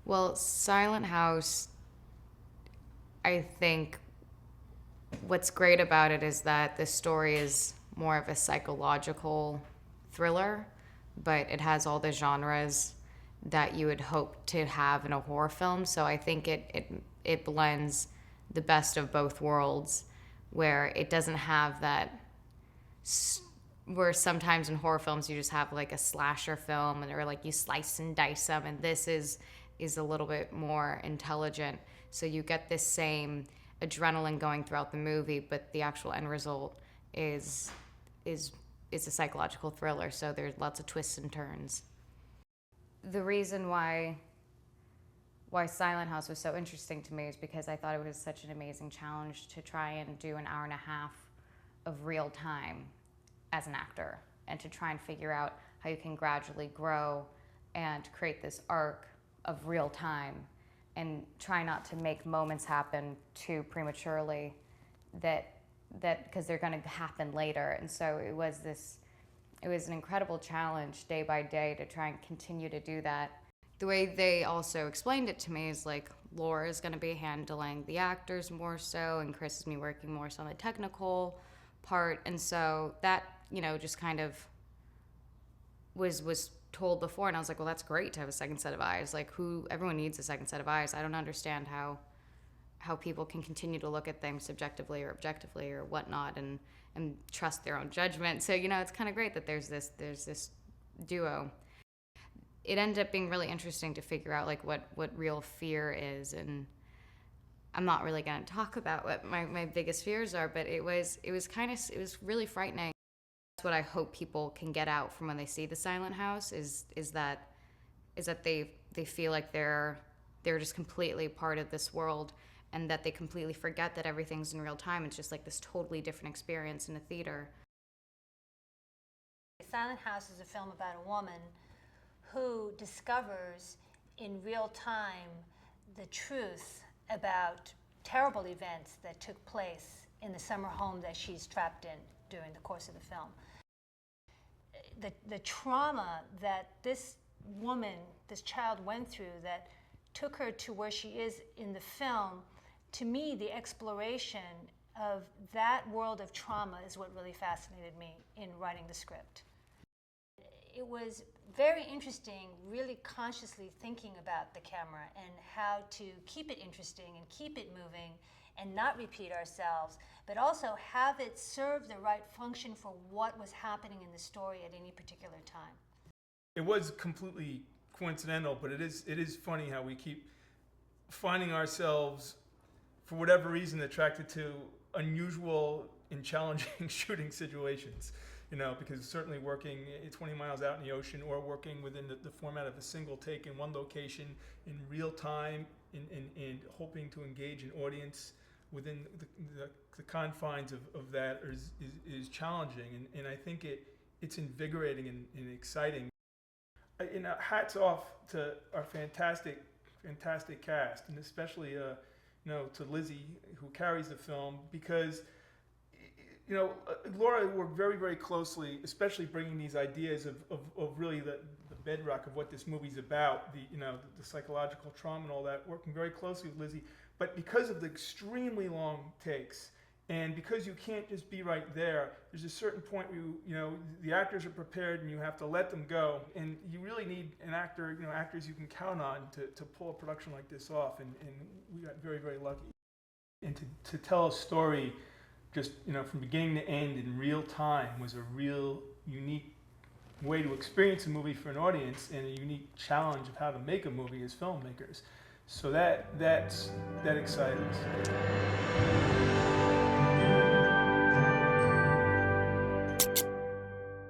Well, Silent House, I think what's great about it is that the story is more of a psychological thriller, but it has all the genres that you would hope to have in a horror film. So I think it blends the best of both worlds, where it doesn't have that where sometimes in horror films you just have like a slasher film and or like you slice and dice them, and this is a little bit more intelligent, so you get this same adrenaline going throughout the movie, but the actual end result is is is a psychological thriller, so there's lots of twists and turns. The reason why Silent House was so interesting to me is because I thought it was such an amazing challenge to try and do an hour and a half of real time as an actor, and to try and figure out how you can gradually grow and create this arc of real time and try not to make moments happen too prematurely that because they're going to happen later. And so it was an incredible challenge day by day to try and continue to do that. The way they also explained it to me is like Laura is going to be handling the actors more so, and Chris is me working more so on the technical part. And so that, just kind of was told before, and I was like, well, that's great to have a second set of eyes. Like, everyone needs a second set of eyes. I don't understand how people can continue to look at things subjectively or objectively or whatnot, and trust their own judgment. So it's kind of great that there's this duo. It ended up being really interesting to figure out like what real fear is, and I'm not really going to talk about what my biggest fears are, but it was really frightening. That's what I hope people can get out from when they see the Silent House is that they feel like they're just completely part of this world, and that they completely forget that everything's in real time. It's just like this totally different experience in a theater. Silent House is a film about a woman who discovers in real time the truth about terrible events that took place in the summer home that she's trapped in during the course of the film. The trauma that this child went through that took her to where she is in the film, to me, the exploration of that world of trauma is what really fascinated me in writing the script. It was very interesting, really consciously thinking about the camera and how to keep it interesting and keep it moving and not repeat ourselves, but also have it serve the right function for what was happening in the story at any particular time. It was completely coincidental, but it is funny how we keep finding ourselves, for whatever reason, attracted to unusual and challenging shooting situations. Because certainly working 20 miles out in the ocean, or working within the format of a single take in one location in real time, and hoping to engage an audience within the confines of that is challenging. And I think it's invigorating and exciting. Hats off to our fantastic cast, and especially to Lizzie, who carries the film, because Laura worked very, very closely, especially bringing these ideas of really the bedrock of what this movie's about, the psychological trauma and all that, working very closely with Lizzie. But because of the extremely long takes, and because you can't just be right there, there's a certain point where the actors are prepared and you have to let them go, and you really need an actor, actors you can count on to pull a production like this off, and we got very, very lucky. And to tell a story just from beginning to end in real time was a real unique way to experience a movie for an audience, and a unique challenge of how to make a movie as filmmakers. So that excited us.